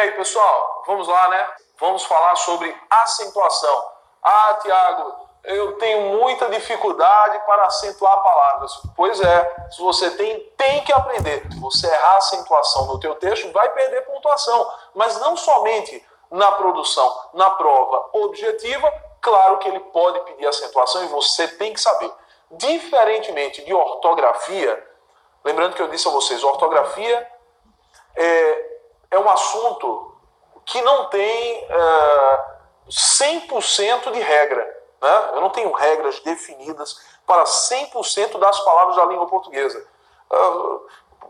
aí, pessoal, vamos lá, né? Vamos falar sobre acentuação. Ah, Tiago, eu tenho muita dificuldade para acentuar palavras. Pois é, se você tem que aprender. Se você errar a acentuação no teu texto, vai perder pontuação. Mas não somente na produção, na prova objetiva, claro que ele pode pedir acentuação e você tem que saber. Diferentemente de ortografia, lembrando que eu disse a vocês, ortografia é um assunto que não tem 100% de regra. Né? Eu não tenho regras definidas para 100% das palavras da língua portuguesa.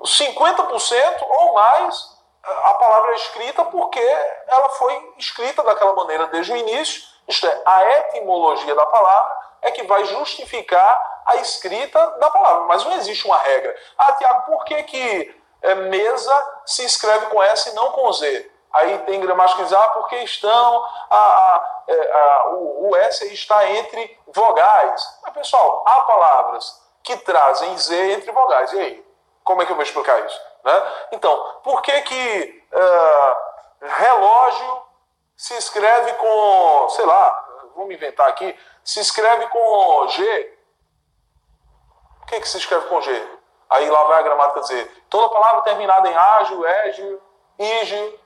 50% ou mais a palavra é escrita porque ela foi escrita daquela maneira desde o início. Isto é, a etimologia da palavra é que vai justificar a escrita da palavra. Mas não existe uma regra. Ah, Tiago, por que mesa se escreve com S e não com Z? Aí tem gramática que diz, porque estão, o S está entre vogais. Mas, pessoal, há palavras que trazem Z entre vogais. E aí, como é que eu vou explicar isso? Né? Então, por que relógio se escreve com, sei lá, vamos inventar aqui, se escreve com G? Por que se escreve com G? Aí lá vai a gramática dizer, toda palavra terminada em ágil, égio, ígio,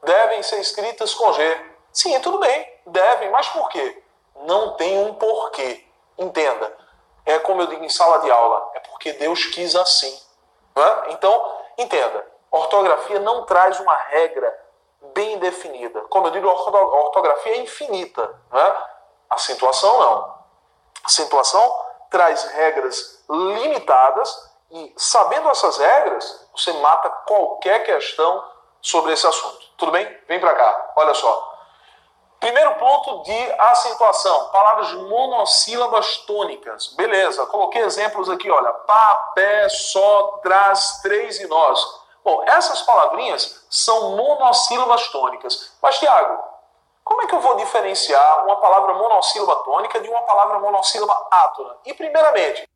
devem ser escritas com G. Sim, tudo bem, devem, mas por quê? Não tem um porquê. Entenda, é como eu digo em sala de aula, é porque Deus quis assim. Não é? Então, entenda, ortografia não traz uma regra bem definida. Como eu digo, a ortografia é infinita. Não é? Acentuação não. Acentuação traz regras limitadas e, sabendo essas regras, você mata qualquer questão sobre esse assunto. Tudo bem? Vem para cá. Olha só. Primeiro ponto de acentuação. Palavras monossílabas tônicas. Beleza. Coloquei exemplos aqui. Olha. Pá, pé, só, trás, três e nós. Bom, essas palavrinhas são monossílabas tônicas. Mas, Tiago, como é que eu vou diferenciar uma palavra monossílaba tônica de uma palavra monossílaba átona? E, primeiramente,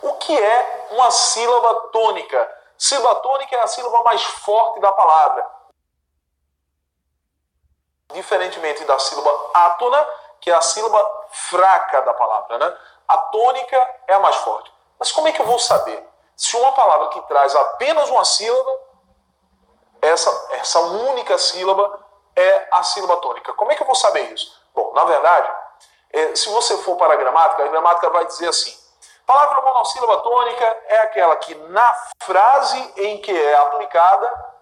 o que é uma sílaba tônica? Sílaba tônica é a sílaba mais forte da palavra. Diferentemente da sílaba átona, que é a sílaba fraca da palavra. Né? A tônica é a mais forte. Mas como é que eu vou saber se uma palavra que traz apenas uma sílaba, essa única sílaba é a sílaba tônica? Como é que eu vou saber isso? Bom, na verdade, se você for para a gramática vai dizer assim, palavra monossílaba tônica é aquela que na frase em que é aplicada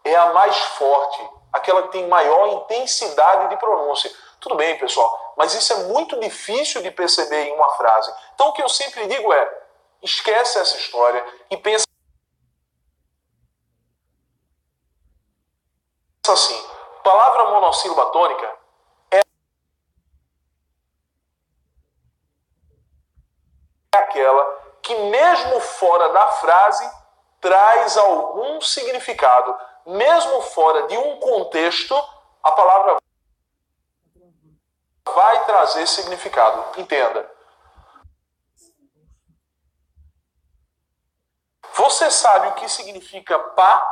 é a mais forte, aquela que tem maior intensidade de pronúncia. Tudo bem, pessoal, mas isso é muito difícil de perceber em uma frase. Então o que eu sempre digo é, esquece essa história e pensa assim, palavra monossílaba tônica é aquela que mesmo fora da frase traz algum significado. Mesmo fora de um contexto, a palavra vai trazer significado. Entenda. Você sabe o que significa pá,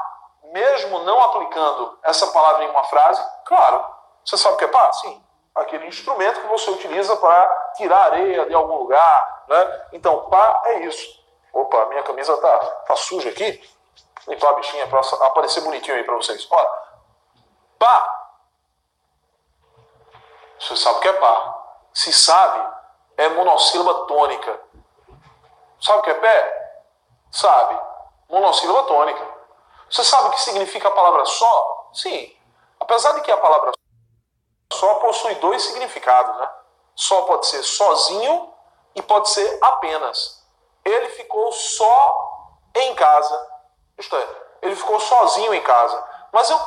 mesmo não aplicando essa palavra em uma frase? Claro. Você sabe o que é pá? Sim. Aquele instrumento que você utiliza para tirar areia de algum lugar. Né? Então, pá é isso. Opa, minha camisa tá suja aqui. Vou limpar a bichinha para aparecer bonitinho aí para vocês. Olha. Pá. Você sabe o que é pá. Se sabe, é monossílaba tônica. Sabe o que é pé? Sabe. Monossílaba tônica. Você sabe o que significa a palavra só? Sim. Apesar de que a palavra só possui dois significados, né? Só pode ser sozinho e pode ser apenas. Ele ficou só em casa. Isto é, ele ficou sozinho em casa. Mas eu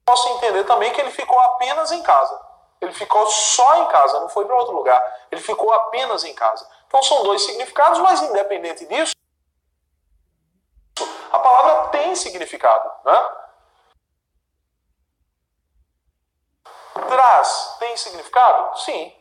posso entender também que ele ficou apenas em casa. Ele ficou só em casa, não foi para outro lugar. Ele ficou apenas em casa. Então são dois significados, mas independente disso, a palavra tem tem significado, né? Trás tem significado? Sim.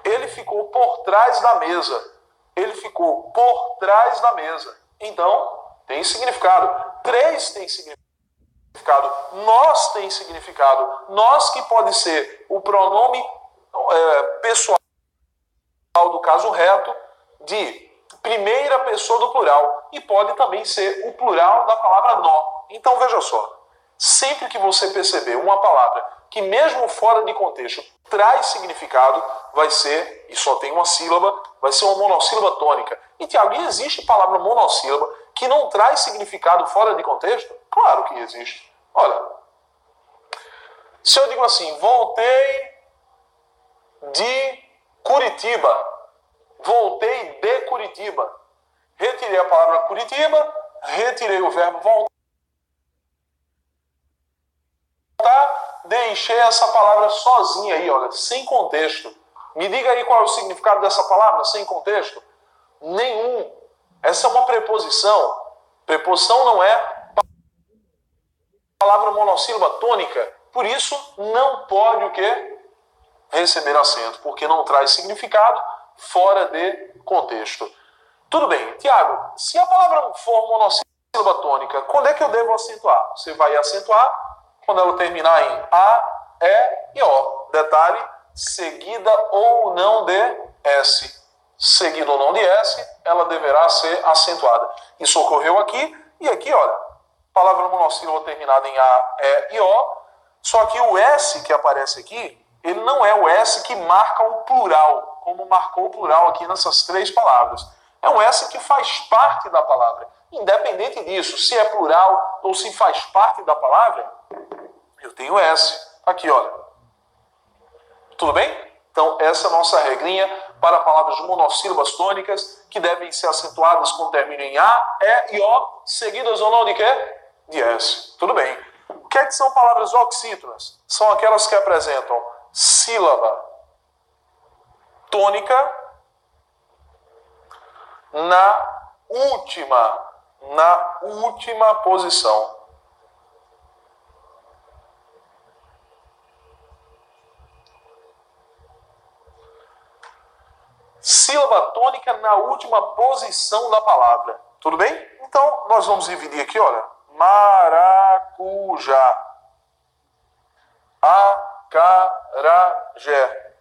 Ele ficou por trás da mesa. Ele ficou por trás da mesa. Então, tem significado. Três tem significado. Nós tem significado. Nós que pode ser o pronome pessoal do caso reto de primeira pessoa do plural. E pode também ser o plural da palavra nó. Então, veja só. Sempre que você perceber uma palavra que mesmo fora de contexto traz significado, vai ser, e só tem uma sílaba, vai ser uma monossílaba tônica. E, Tiago, existe palavra monossílaba que não traz significado fora de contexto? Claro que existe. Olha, se eu digo assim, voltei de Curitiba, voltei de Curitiba, retirei a palavra Curitiba, retirei o verbo voltar, deixei essa palavra sozinha aí, olha, sem contexto. Me diga aí qual é o significado dessa palavra, sem contexto? Nenhum. Essa é uma preposição. Preposição não é palavra monossílaba tônica. Por isso, não pode o quê? Receber acento, porque não traz significado fora de contexto. Tudo bem. Tiago, se a palavra for monossílaba tônica, quando é que eu devo acentuar? Você vai acentuar quando ela terminar em A, E e O. Detalhe, seguida ou não de S. Seguida ou não de S, ela deverá ser acentuada. Isso ocorreu aqui, e aqui, olha, palavra monossílaba terminada em A, E e O, só que o S que aparece aqui, ele não é o S que marca o plural, como marcou o plural aqui nessas três palavras. É um S que faz parte da palavra. Independente disso, se é plural ou se faz parte da palavra, eu tenho S. Aqui, olha. Tudo bem? Então, essa é a nossa regrinha para palavras monossílabas tônicas que devem ser acentuadas com término em A, E e O, seguidas ou não de quê? De S. Tudo bem. O que é que são palavras oxítonas? São aquelas que apresentam sílaba tônica na última posição. Sílaba tônica na última posição da palavra. Tudo bem? Então, nós vamos dividir aqui, olha. Maracujá. Acarajé.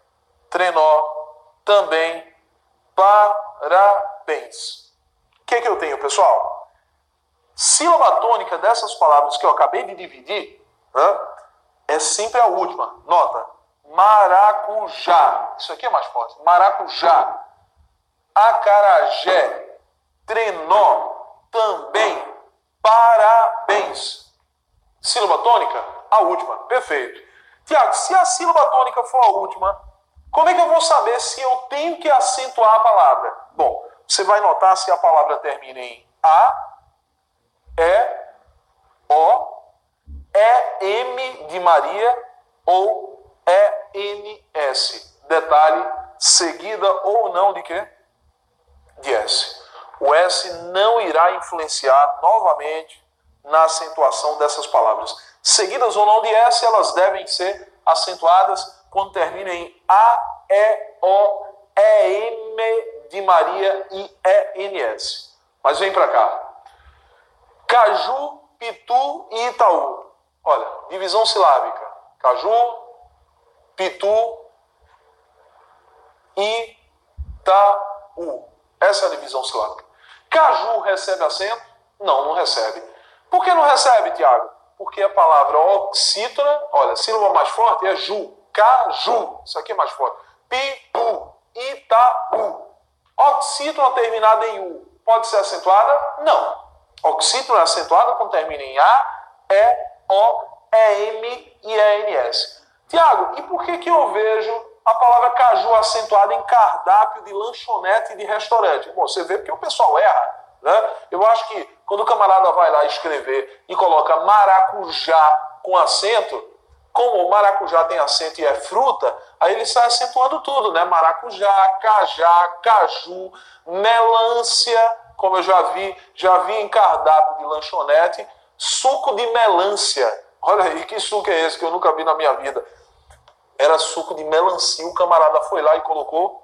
Trenó. Também. Parabéns. O que eu tenho, pessoal? Sílaba tônica dessas palavras que eu acabei de dividir, né, é sempre a última. Nota. Maracujá. Isso aqui é mais forte. Maracujá. Acarajé. Trenó. Também. Parabéns. Sílaba tônica? A última. Perfeito. Tiago, se a sílaba tônica for a última, como é que eu vou saber se eu tenho que acentuar a palavra? Bom, você vai notar se a palavra termina em A, E, O, E-M de Maria ou E-N-S. Detalhe, seguida ou não de quê? De S. O S não irá influenciar novamente na acentuação dessas palavras. Seguidas ou não de S, elas devem ser acentuadas quando terminam em A, E, O, E-M de Maria e E-N-S. Mas vem para cá. Caju, Pitu e Itaú. Olha, divisão silábica. Caju, Pitu, Itaú. Essa é a divisão silábica. Caju recebe acento? Não, não recebe. Por que não recebe, Tiago? Porque a palavra oxítona, olha, a sílaba mais forte é ju. Caju. Isso aqui é mais forte. Pitu, Itaú. Oxítona terminada em U. Pode ser acentuada? Não. Oxítona é acentuada quando termina em A, E, O, E-M e E-N-S. Tiago, e por que eu vejo a palavra caju acentuada em cardápio de lanchonete e de restaurante? Bom, você vê porque o pessoal erra, né? Eu acho que quando o camarada vai lá escrever e coloca maracujá com acento, como o maracujá tem acento e é fruta, aí ele sai acentuando tudo, né? Maracujá, cajá, caju, melancia, como eu já vi em cardápio de lanchonete, suco de melancia. Olha aí, que suco é esse que eu nunca vi na minha vida? Era suco de melancia, o camarada foi lá e colocou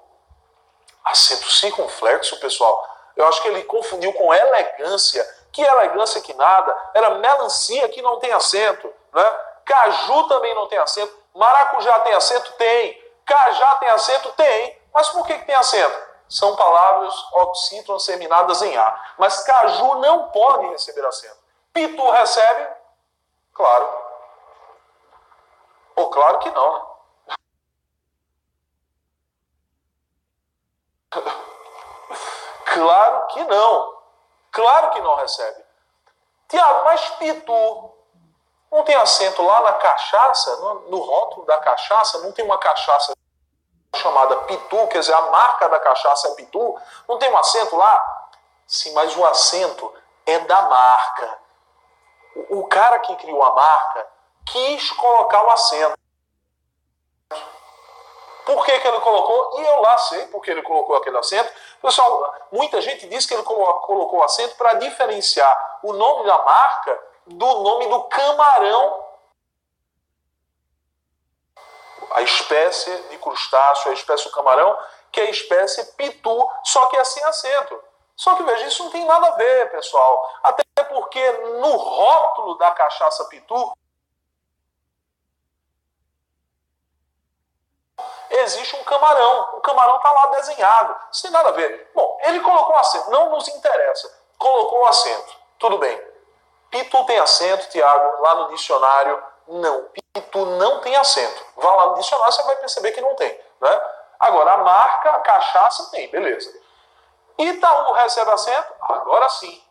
acento circunflexo, pessoal. Eu acho que ele confundiu com elegância. Que elegância que nada. Era melancia que não tem acento, né? Caju também não tem acento. Maracujá tem acento? Tem. Cajá tem acento? Tem. Mas por que tem acento? São palavras oxítonas terminadas em A. Mas caju não pode receber acento. Pitu recebe? Claro. Ou claro que não, né? Claro que não. Claro que não recebe. Tiago, mas pitu não tem acento lá na cachaça? No rótulo da cachaça? Não tem uma cachaça chamada pitu? Quer dizer, a marca da cachaça é pitu? Não tem um acento lá? Sim, mas o acento é da marca. O cara que criou a marca quis colocar o acento. Por que ele colocou? E eu lá sei por que ele colocou aquele acento. Pessoal, muita gente diz que ele colocou o acento para diferenciar o nome da marca do nome do camarão. A espécie de crustáceo, a espécie do camarão, que é a espécie pitu, só que é sem acento. Só que, veja, isso não tem nada a ver, pessoal. Até porque no rótulo da cachaça pitu existe um camarão. O camarão está lá desenhado. Isso tem nada a ver. Bom, ele colocou acento. Não nos interessa. Colocou o acento. Tudo bem. Pitu tem acento, Tiago, lá no dicionário. Não. Pitu não tem acento. Vá lá no dicionário, você vai perceber que não tem. Né? Agora, a marca, a cachaça tem. Beleza. Itaú recebe acento? Agora sim.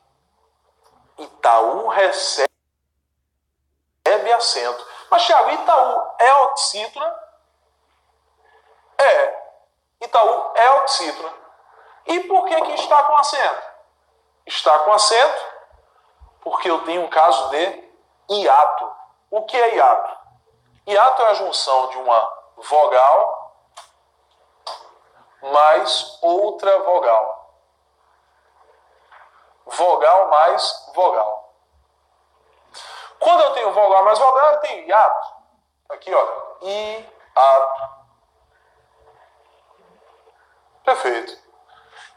Itaú recebe acento. Mas, Tiago, Itaú é oxítona? É. Itaú é oxítona. E por que está com acento? Está com acento porque eu tenho um caso de hiato. O que é hiato? Hiato é a junção de uma vogal mais outra vogal. Vogal mais vogal. Quando eu tenho vogal mais vogal, eu tenho hiato. Aqui, olha. Hiato. Perfeito.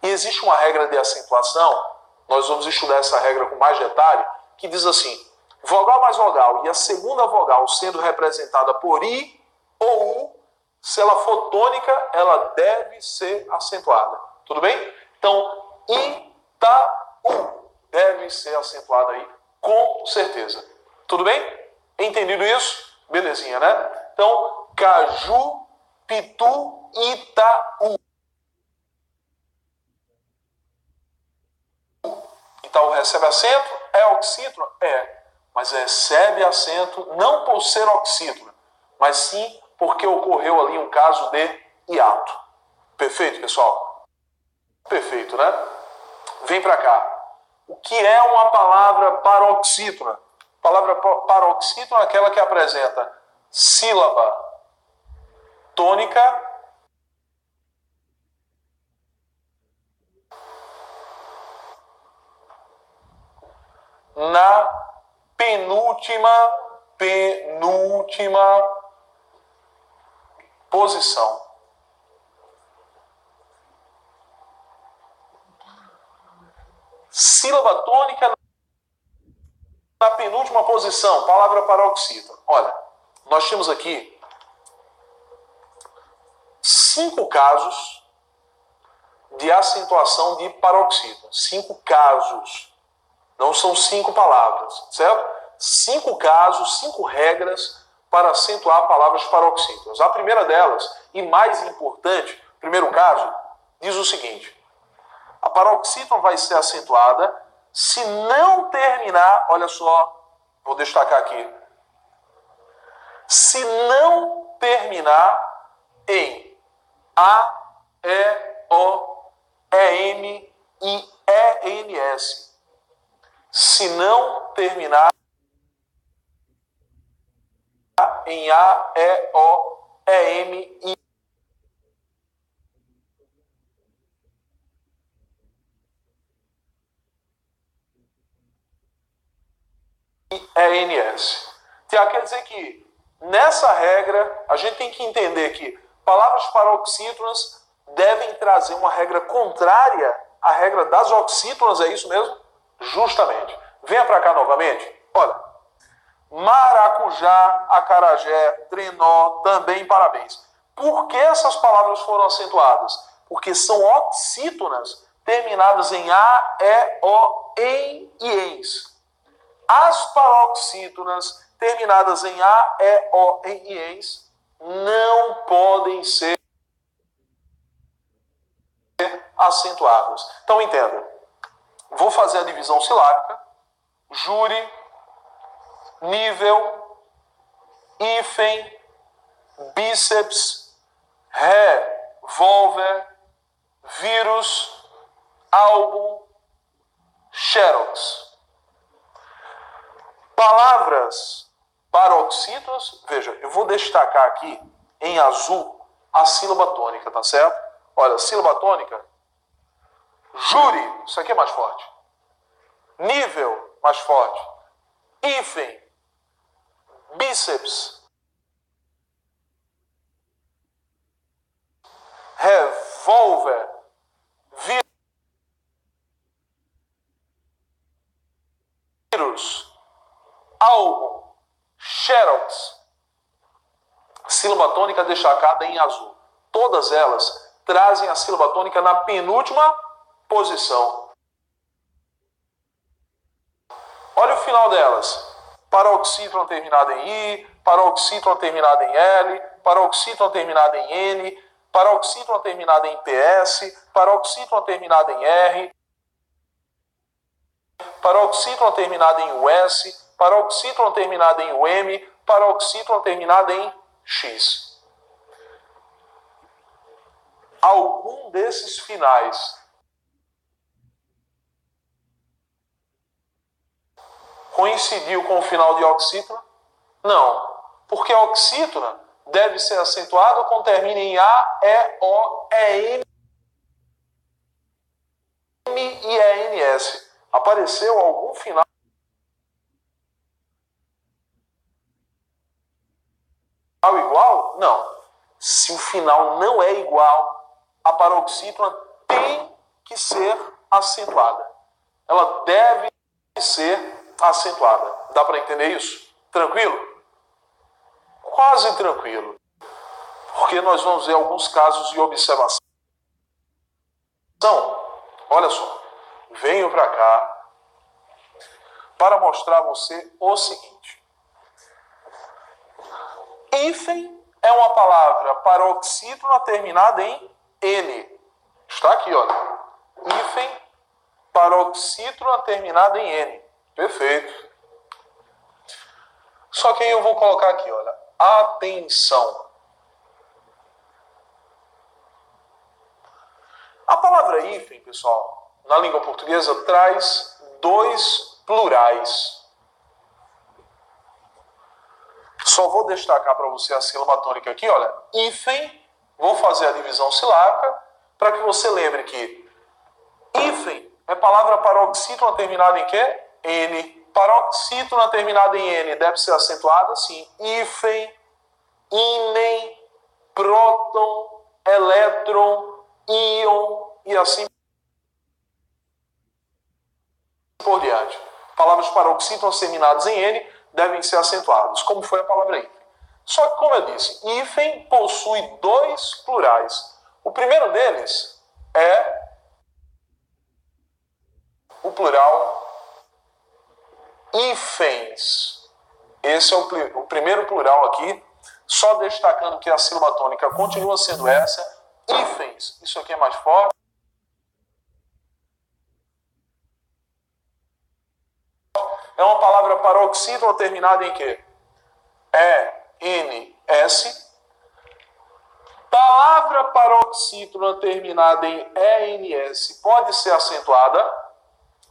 E existe uma regra de acentuação, nós vamos estudar essa regra com mais detalhe, que diz assim, vogal mais vogal e a segunda vogal sendo representada por I ou U, se ela for tônica, ela deve ser acentuada. Tudo bem? Então, Itaú deve ser acentuada aí, com certeza. Tudo bem? Entendido isso? Belezinha, né? Então, caju, pitu, Itaú. Itaú recebe acento? É oxítona? É. Mas recebe acento não por ser oxítona, mas sim porque ocorreu ali um caso de hiato. Perfeito, pessoal? Perfeito, né? Vem para cá. O que é uma palavra paroxítona? A palavra paroxítona é aquela que apresenta sílaba tônica na penúltima posição. Sílaba tônica na penúltima posição, palavra paroxítona. Olha, nós temos aqui 5 casos de acentuação de paroxítona. 5 casos. Não são 5 palavras, certo? 5 casos, 5 regras para acentuar palavras paroxítonas. A primeira delas, e mais importante, primeiro caso, diz o seguinte: a paroxítona vai ser acentuada se não terminar, olha só, vou destacar aqui, se não terminar em A, E, O, E, N, I, E, N, S. Se não terminar em A, E, O, E, M, I. ENS. Tiago, quer dizer que nessa regra a gente tem que entender que palavras paroxítonas devem trazer uma regra contrária à regra das oxítonas, é isso mesmo? Justamente. Venha para cá novamente. Olha, maracujá, acarajé, trenó, também parabéns. Por que essas palavras foram acentuadas? Porque são oxítonas terminadas em A, E, O, em e ens. As paroxítonas terminadas em A, E, O, em e ens não podem ser acentuadas. Então entenda. Vou fazer a divisão silábica. Júri, nível, hífen, bíceps, revólver, vírus, álbum, xerox. Palavras paroxítonas, veja, eu vou destacar aqui em azul a sílaba tônica, tá certo? Olha, sílaba tônica, júri, isso aqui é mais forte. Nível, mais forte. Hífen, bíceps, revólver, vírus, álbum, xerox. Sílaba tônica destacada em azul. Todas elas trazem a sílaba tônica na penúltima posição. Olha o final delas. Paroxítona terminada em I, paroxítona terminada em L, paroxítona terminada em N, paroxítona terminada em PS, paroxítona terminada em R, paroxítona terminada em US, paroxítona terminada em UM, paroxítona terminada em X. Algum desses finais coincidiu com o final de oxítona? Não, porque a oxítona deve ser acentuada quando termina em A, E, O, E, M e ENS. Apareceu algum final igual? Não. Se o final não é igual, a paroxítona tem que ser acentuada. Ela deve ser acentuada. Dá para entender isso? Tranquilo? Quase tranquilo. Porque nós vamos ver alguns casos de observação. Olha só. Venho para cá para mostrar a você o seguinte. Hífen é uma palavra paroxítona terminada em N. Está aqui, olha. Hífen, paroxítona terminada em N. Perfeito. Só que aí eu vou colocar aqui, olha. Atenção. A palavra hífen, pessoal, na língua portuguesa, traz dois plurais. Só vou destacar para você a sílaba tônica aqui, olha. Hífen, vou fazer a divisão silábica para que você lembre que hífen é palavra paroxítona terminada em quê? N. Paroxítona terminada em N deve ser acentuada assim. Hífen, ímen, próton, elétron, íon e assim por diante. Palavras paroxítonas terminadas em N devem ser acentuadas, como foi a palavra hífen. Só que, como eu disse, hífen possui dois plurais. O primeiro deles é o plural hífens. Esse é o primeiro plural aqui, só destacando que a sílaba tônica continua sendo essa. Hífens, isso aqui é mais forte. É uma palavra paroxítona terminada em quê? E-N-S. Palavra paroxítona terminada em E-N-S pode ser acentuada?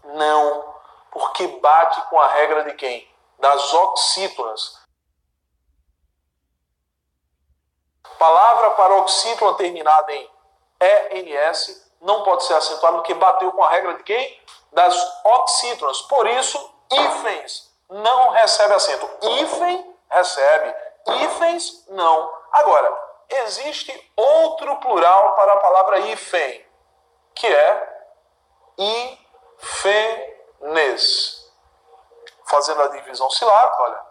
Não, porque bate com a regra de quem? Das oxítonas. Palavra paroxítona terminada em E-N-S não pode ser acentuada porque bateu com a regra de quem? Das oxítonas. Por isso, hífens não recebe acento. Hífen recebe. Hífens não. Agora, existe outro plural para a palavra hífen, que é hífenes. Fazendo a divisão silábica, olha.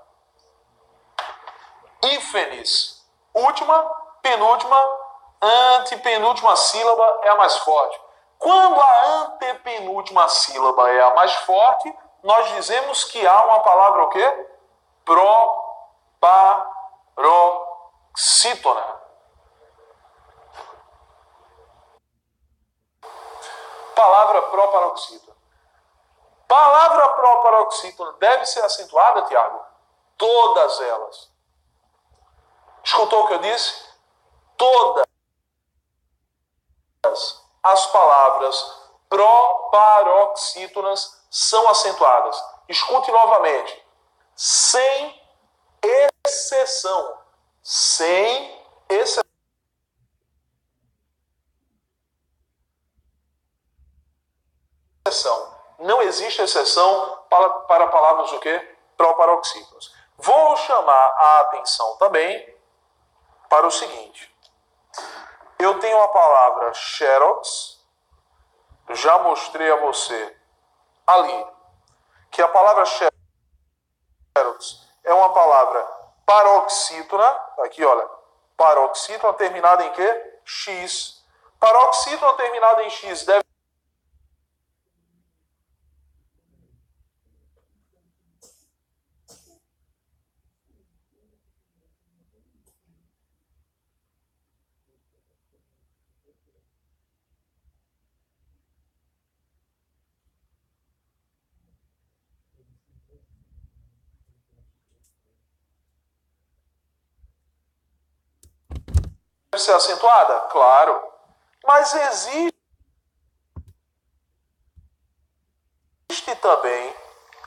Hífenes. Última, penúltima, antepenúltima sílaba é a mais forte. Quando a antepenúltima sílaba é a mais forte, nós dizemos que há uma palavra o quê? Proparoxítona. Palavra proparoxítona. Palavra proparoxítona deve ser acentuada, Tiago? Todas elas. Escutou o que eu disse? Todas as palavras proparoxítonas são acentuadas. Escute novamente. Sem exceção. Sem exceção. Não existe exceção para palavras o quê? Proparoxítonas. Vou chamar a atenção também para o seguinte. Eu tenho a palavra xerox, já mostrei a você ali, que a palavra xerox é uma palavra paroxítona, aqui olha, paroxítona terminada em quê? X. Paroxítona terminada em X deve ser acentuada? Claro. Mas existe também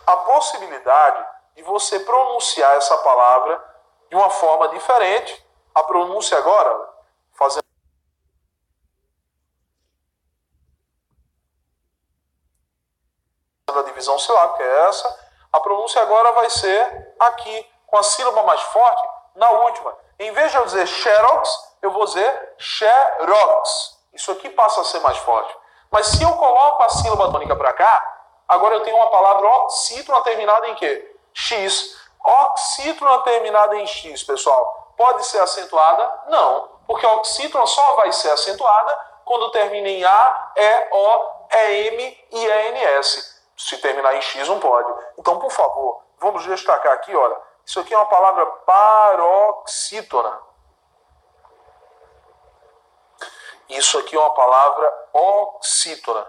a possibilidade de você pronunciar essa palavra de uma forma diferente. A pronúncia agora, fazendo a divisão silábica, é essa. A pronúncia agora vai ser aqui, com a sílaba mais forte, na última. Em vez de eu dizer xerox, eu vou dizer xerox. Isso aqui passa a ser mais forte. Mas se eu coloco a sílaba tônica para cá, agora eu tenho uma palavra oxítona terminada em quê? X. Oxítona terminada em X, pessoal, pode ser acentuada? Não. Porque a oxítona só vai ser acentuada quando termina em A, E, O, E, M e E, N, S. Se terminar em X, não pode. Então, por favor, vamos destacar aqui, olha. Isso aqui é uma palavra paroxítona. Isso aqui é uma palavra oxítona.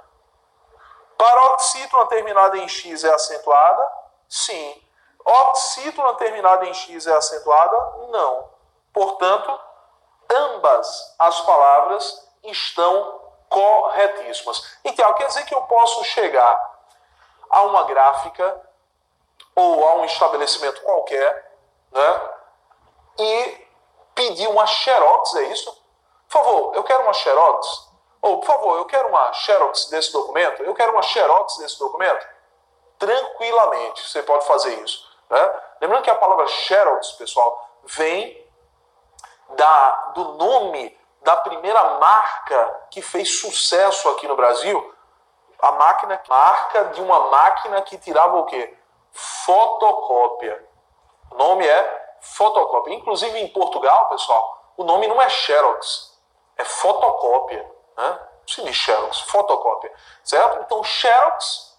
Paroxítona terminada em X é acentuada? Sim. Oxítona terminada em X é acentuada? Não. Portanto, ambas as palavras estão corretíssimas. Então, quer dizer que eu posso chegar a uma gráfica ou a um estabelecimento qualquer, né, e pedir uma xerox, é isso? Por favor, eu quero uma xerox. Ou, por favor, eu quero uma xerox desse documento. Eu quero uma xerox desse documento. Tranquilamente, você pode fazer isso. Né? Lembrando que a palavra xerox, pessoal, vem do nome da primeira marca que fez sucesso aqui no Brasil. A marca de uma máquina que tirava o quê? Fotocópia. O nome é fotocópia. Inclusive em Portugal, pessoal, o nome não é xerox, é fotocópia. Né? Não se diz xerox, fotocópia. Certo? Então, xerox,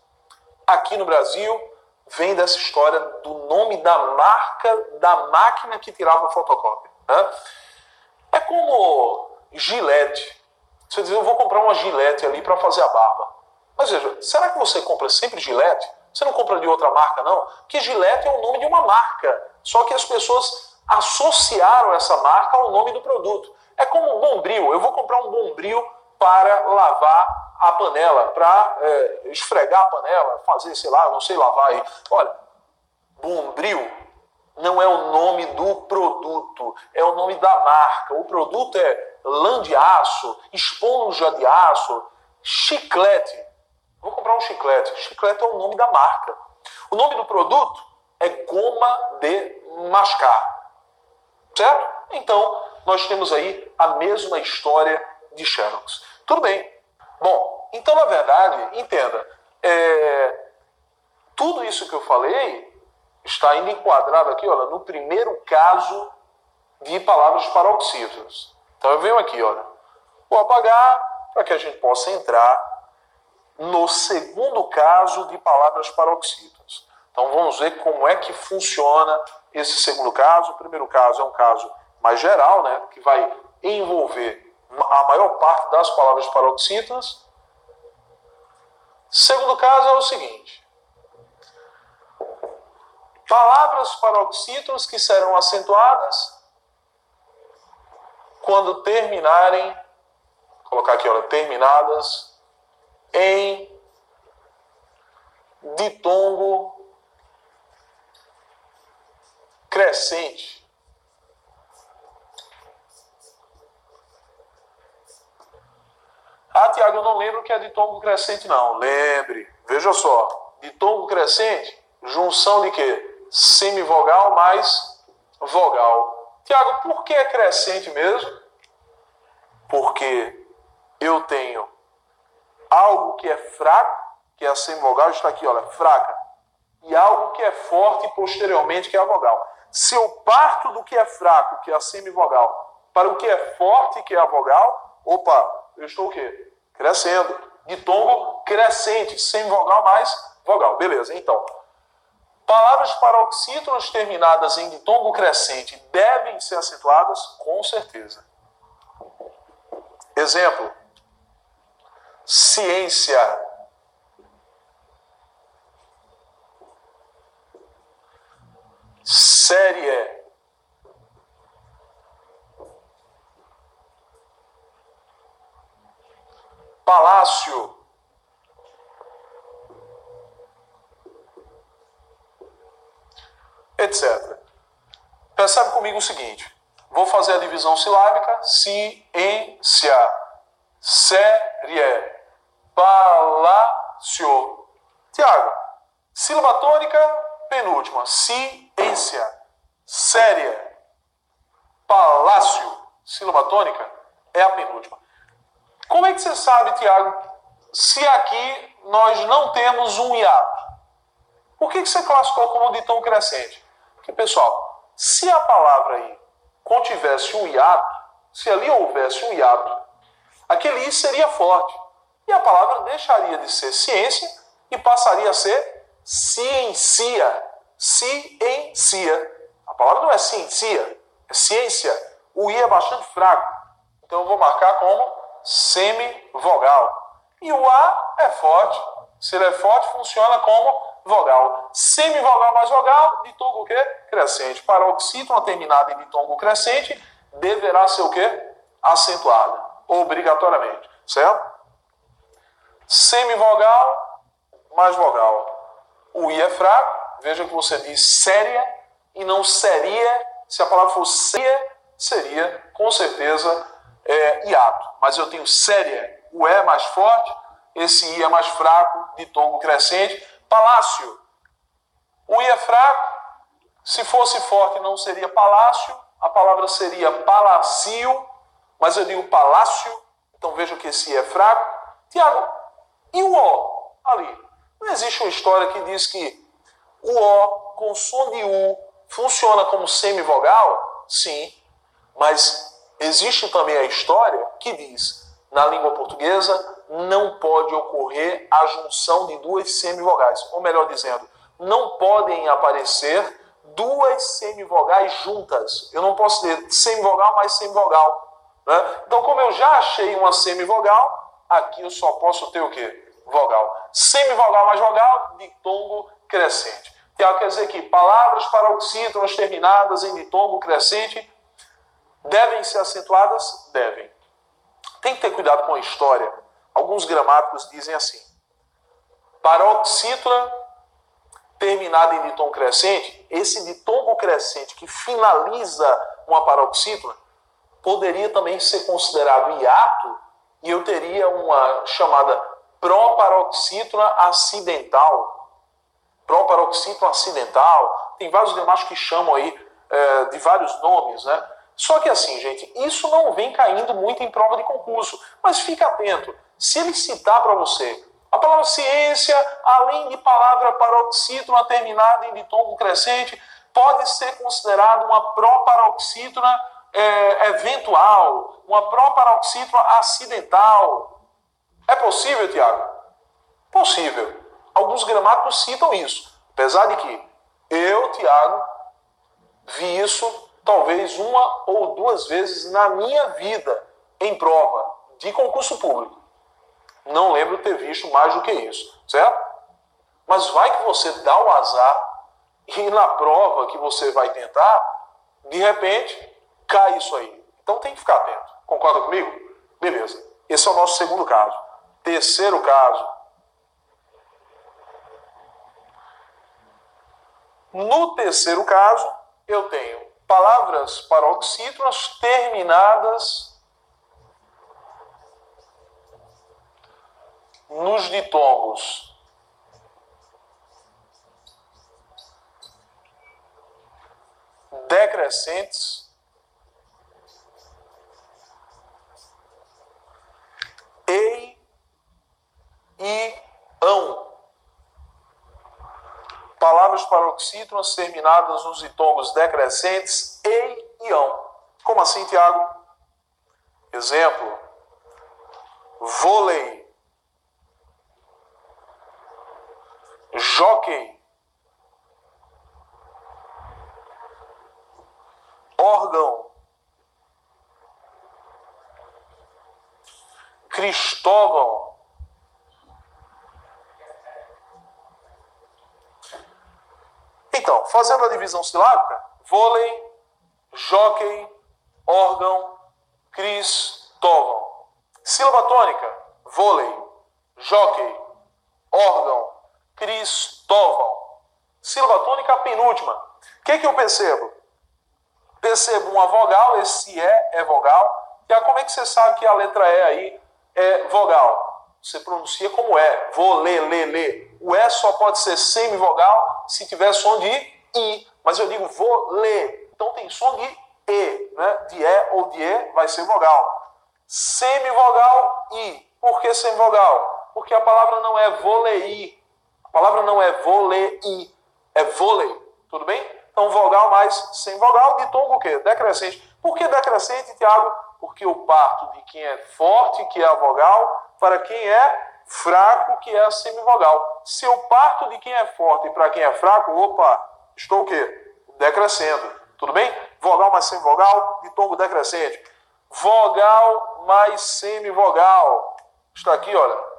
aqui no Brasil, vem dessa história do nome da marca da máquina que tirava fotocópia. Né? É como Gillette. Você diz, eu vou comprar uma Gillette ali para fazer a barba. Mas veja, será que você compra sempre Gillette? Você não compra de outra marca, não? Porque Gillette é o nome de uma marca. Só que as pessoas associaram essa marca ao nome do produto. É como um Bombril. Eu vou comprar um Bombril para lavar a panela, para esfregar a panela, fazer, sei lá, eu não sei lavar aí. Olha, Bombril não é o nome do produto, é o nome da marca. O produto é lã de aço, esponja de aço, chiclete. Vou comprar um chiclete. Chiclete é o nome da marca. O nome do produto é goma de mascar. Certo? Então, nós temos aí a mesma história de Xerox. Tudo bem. Bom, então, na verdade, entenda, tudo isso que eu falei está ainda enquadrado aqui, olha, no primeiro caso de palavras paroxítonas. Então, eu venho aqui, olha, vou apagar para que a gente possa entrar no segundo caso de palavras paroxítonas. Então, vamos ver como é que funciona esse segundo caso. O primeiro caso é um caso mais geral, né, que vai envolver a maior parte das palavras paroxítonas. Segundo caso é o seguinte: palavras paroxítonas que serão acentuadas quando terminarem, vou colocar aqui, olha, terminadas em ditongo crescente. Ah, Tiago, eu não lembro que é ditongo crescente, não. Lembre, veja só, ditongo crescente, junção de quê? Semivogal mais vogal. Tiago, por que é crescente mesmo? Porque eu tenho algo que é fraco, que é a semivogal, está aqui, olha, fraca, e algo que é forte posteriormente, que é a vogal. Se eu parto do que é fraco, que é a semivogal, para o que é forte, que é a vogal, opa, eu estou o quê? Crescendo. Ditongo crescente, semivogal mais vogal. Beleza, então. Palavras paroxítonas terminadas em ditongo crescente devem ser acentuadas? Com certeza. Exemplo. Ciência. Série. Palácio. Etc. Percebe comigo o seguinte. Vou fazer a divisão silábica. Ciência. Série. Palácio. Tiago. Sílaba tônica, penúltima. Ciência. Série. Palácio. Sílaba tônica é a penúltima. Como é que você sabe, Tiago, se aqui nós não temos um hiato? Por que você classificou como ditongo crescente? Porque, pessoal, se a palavra aí contivesse um hiato, se ali houvesse um hiato, aquele i seria forte. E a palavra deixaria de ser ciência e passaria a ser ciência. Ciência. A palavra não é ciência, é ciência. O i é bastante fraco. Então eu vou marcar como semivogal. E o A é forte. Se ele é forte, funciona como vogal. Semivogal mais vogal, ditongo o quê? Crescente. Paroxítona terminada em ditongo crescente deverá ser o quê? Acentuada. Obrigatoriamente. Certo? Semivogal mais vogal. O I é fraco. Veja que você diz séria e não seria. Se a palavra fosse séria, seria com certeza hiato. Mas eu tenho séria, o E é mais forte, esse I é mais fraco, ditongo crescente. Palácio, o I é fraco, se fosse forte não seria palácio, a palavra seria palacio, mas eu digo palácio, então veja que esse I é fraco. Tiago, e o O ali? Não existe uma história que diz que o O com som de U funciona como semivogal? Sim, mas existe também a história que diz, na língua portuguesa, não pode ocorrer a junção de duas semivogais. Ou melhor dizendo, não podem aparecer duas semivogais juntas. Eu não posso ter semivogal mais semivogal. Né? Então, como eu já achei uma semivogal, aqui eu só posso ter o quê? Vogal. Semivogal mais vogal, ditongo crescente. Então, quer dizer que palavras paroxítonas terminadas em ditongo crescente devem ser acentuadas? Devem. Tem que ter cuidado com a história. Alguns gramáticos dizem assim: paroxítona terminada em ditongo crescente, esse ditongo crescente que finaliza uma paroxítona poderia também ser considerado hiato e eu teria uma chamada proparoxítona acidental. Proparoxítona acidental, Tem vários gramáticos que chamam aí de vários nomes, né? Só que assim, gente, isso não vem caindo muito em prova de concurso. Mas fica atento. Se ele citar para você a palavra ciência, além de palavra paroxítona terminada em ditongo crescente, pode ser considerada uma proparoxítona eventual, uma proparoxítona acidental. É possível, Tiago? Possível. Alguns gramáticos citam isso. Apesar de que eu, Tiago, vi isso talvez uma ou duas vezes na minha vida em prova de concurso público. Não lembro ter visto mais do que isso, certo? Mas vai que você dá o azar e na prova que você vai tentar, de repente, cai isso aí. Então tem que ficar atento. Concorda comigo? Beleza. Esse é o nosso segundo caso. Terceiro caso. No terceiro caso, eu tenho palavras paroxítonas terminadas nos ditongos decrescentes ei e ão. Palavras paroxítonas terminadas nos ditongos decrescentes ei e ão. Como assim, Tiago? Exemplo: vôlei, jockey, órgão, Cristóvão, então, fazendo a divisão silábica: vôlei, jockey, órgão, Cristóvão. Sílaba tônica: vôlei, jockey, órgão, Cristóvão. Sílaba tônica penúltima. O que eu percebo? Percebo uma vogal, esse é vogal. E como é que você sabe que a letra E aí é vogal? Você pronuncia como é. Vou ler, ler, ler. O E só pode ser semivogal se tiver som de I. Mas eu digo vou ler. Então tem som de E, né? De E ou de E vai ser vogal. Semivogal, I. Por que semivogal? Porque a palavra não é volei. A palavra não é volei, é vôlei. Tudo bem? Então vogal mais semivogal, ditongo o quê? Decrescente. Por que decrescente, Tiago? Porque eu parto de quem é forte, que é a vogal, para quem é fraco, que é a semivogal. Se eu parto de quem é forte para quem é fraco, opa, estou o quê? Decrescendo. Tudo bem? Vogal mais semivogal, ditongo decrescente. Vogal mais semivogal. Está aqui, olha.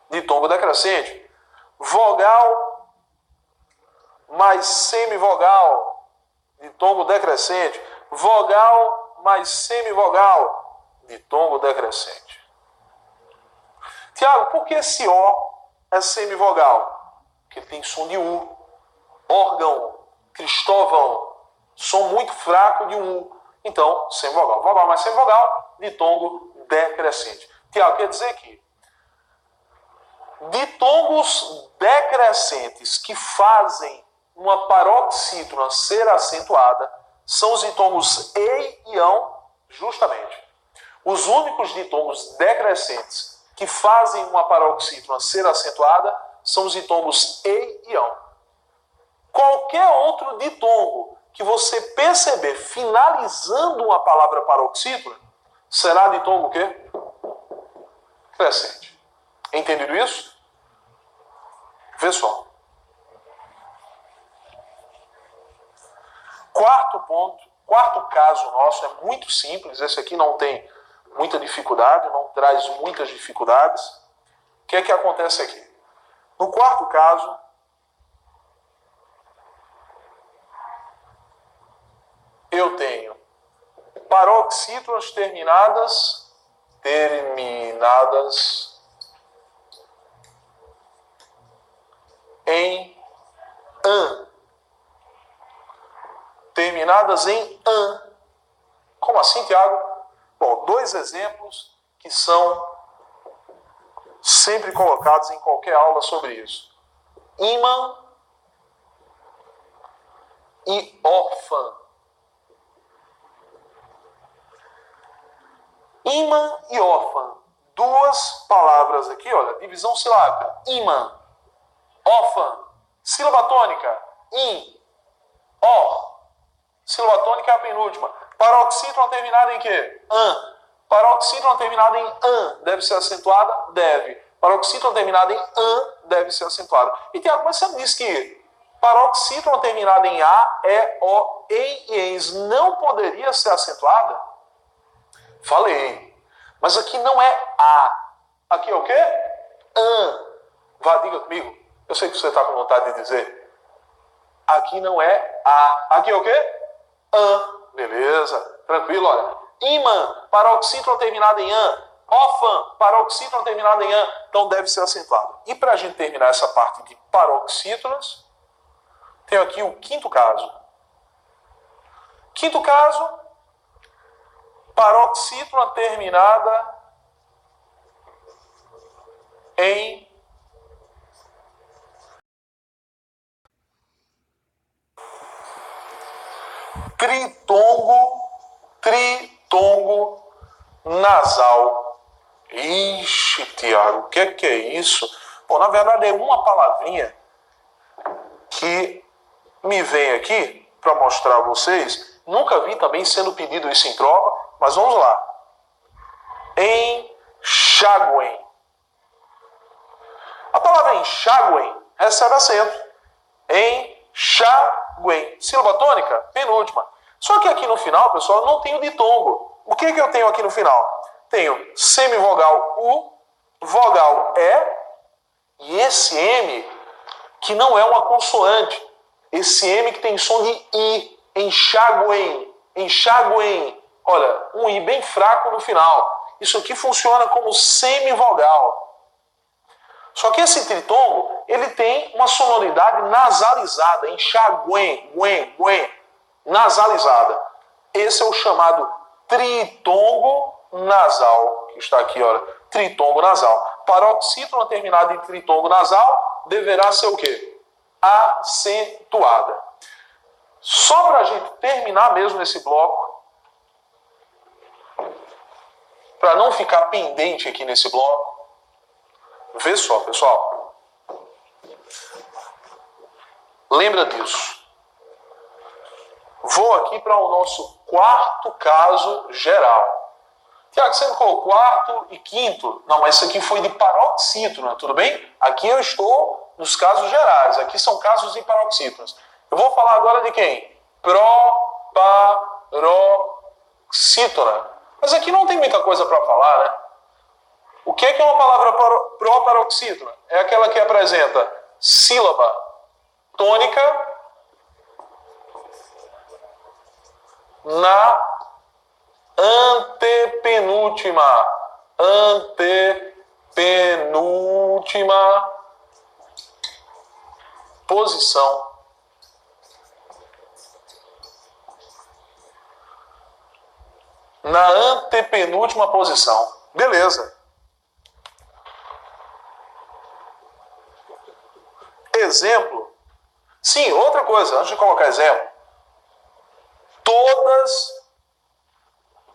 Ditongo decrescente. Vogal mais semivogal, ditongo decrescente. Vogal mais semivogal, ditongo decrescente. Tiago, por que esse O é semivogal? Porque ele tem som de U. Órgão, Cristóvão, som muito fraco de um U. Então, semivogal. Vogal mais semivogal, ditongo decrescente. Tiago, quer dizer que ditongos decrescentes que fazem uma paroxítona ser acentuada são os ditongos ei e ão, justamente. Os únicos ditongos decrescentes que fazem uma paroxítona ser acentuada são os ditongos ei e ão. Qualquer outro ditongo que você perceber finalizando uma palavra paroxítona será ditongo o quê? Crescente. Entendido isso? Vê só. Quarto ponto, quarto caso nosso é muito simples. Esse aqui não tem muita dificuldade, não traz muitas dificuldades. O que é que acontece aqui? No quarto caso, eu tenho paroxítonas terminadas em an. Terminadas em an. Como assim, Tiago? Bom, dois exemplos que são sempre colocados em qualquer aula sobre isso. ímã e órfã. Ímã e órfã. Duas palavras aqui, olha, divisão silábica. Ímã, órfã. Sílaba tônica, im, or. Sílaba tônica é a penúltima. Paroxítona terminada em quê? An. Paroxítona terminada em an deve ser acentuada? Deve. Paroxítona terminada em an deve ser acentuada. E Tiago, mas você diz que paroxítona terminada em a, e, o, em, ens não poderia ser acentuada? Falei. Mas aqui não é a. Aqui é o quê? An. Vá, diga comigo. Eu sei que você está com vontade de dizer. Aqui não é a. Aqui é o quê? An. Beleza. Tranquilo, olha. Ímã, paroxítona terminada em an. Órfã, paroxítona terminada em an. Então deve ser acentuado. E para a gente terminar essa parte de paroxítonas, tenho aqui o quinto caso. Quinto caso, paroxítona terminada em tritongo nasal. Ixi, Tiago, o que é isso? Bom, na verdade é uma palavrinha que me vem aqui para mostrar a vocês. Nunca vi também sendo pedido isso em prova, mas vamos lá. Enxáguem. A palavra enxáguem recebe acento. Enxáguem. Sílaba tônica, penúltima. Só que aqui no final, pessoal, não tenho ditongo. O que eu tenho aqui no final? Tenho semivogal U, vogal E, e esse M que não é uma consoante. Esse M que tem som de I. Enxáguem. Enxáguem. Olha, um I bem fraco no final. Isso aqui funciona como semivogal. Só que esse tritongo, ele tem uma sonoridade nasalizada. Enxáguem, guen, guen. Nasalizada. Esse é o chamado tritongo nasal. Que está aqui, olha. Tritongo nasal. Paroxítona terminada em tritongo nasal deverá ser o quê? Acentuada. Só para a gente terminar mesmo esse bloco, para não ficar pendente aqui nesse bloco, vê só, pessoal. Lembra disso. Vou aqui para o nosso quarto caso geral. Tiago, você me colocou quarto e quinto? Não, mas isso aqui foi de paroxítona, tudo bem? Aqui eu estou nos casos gerais. Aqui são casos de paroxítonas. Eu vou falar agora de quem? Proparoxítona. Mas aqui não tem muita coisa para falar, né? O que é uma palavra proparoxítona? É aquela que apresenta sílaba tônica na antepenúltima posição. Na antepenúltima posição. Beleza. Exemplo. Sim, outra coisa, antes de colocar exemplo. Todas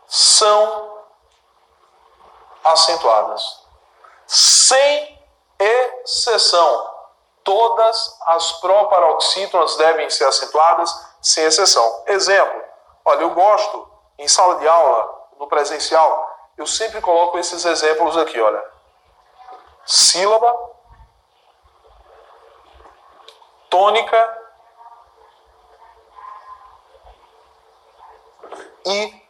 são acentuadas. Sem exceção. Todas as proparoxítonas devem ser acentuadas, sem exceção. Exemplo. Olha, eu gosto, em sala de aula, no presencial, eu sempre coloco esses exemplos aqui, olha. Sílaba, tônica e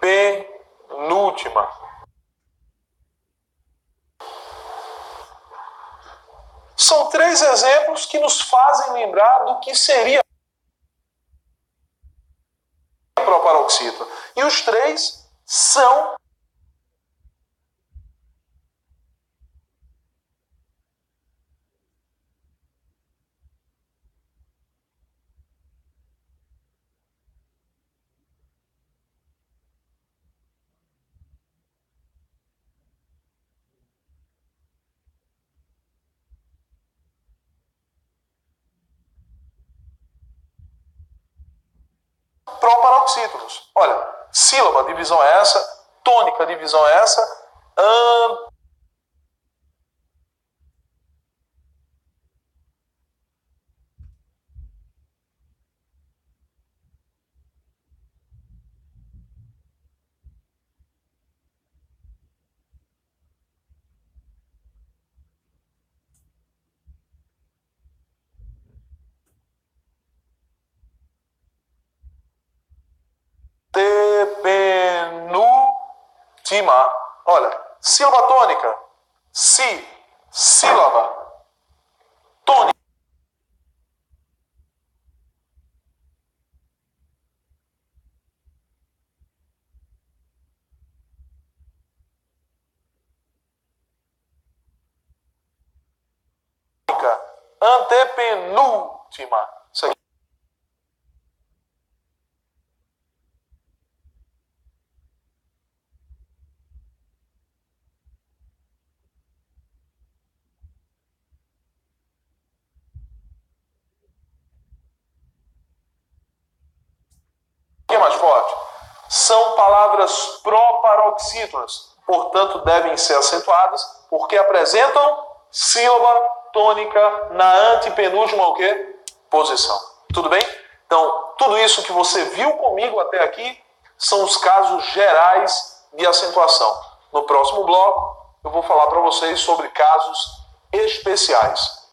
antepenúltima. São três exemplos que nos fazem lembrar do que seria a proparoxítona. E os três são paroxítonos. Olha, sílaba, divisão é essa, tônica, divisão é essa, penúltima. Olha, sílaba tônica, si, sílaba, tônica. Antepenúltima. Isso aqui. O que é mais forte? São palavras proparoxítonas, portanto devem ser acentuadas, porque apresentam sílaba tônica na antepenúltima o quê? Posição. Tudo bem? Então, tudo isso que você viu comigo até aqui são os casos gerais de acentuação. No próximo bloco, eu vou falar para vocês sobre casos especiais.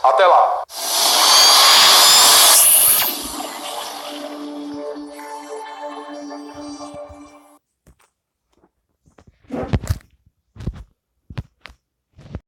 Até lá!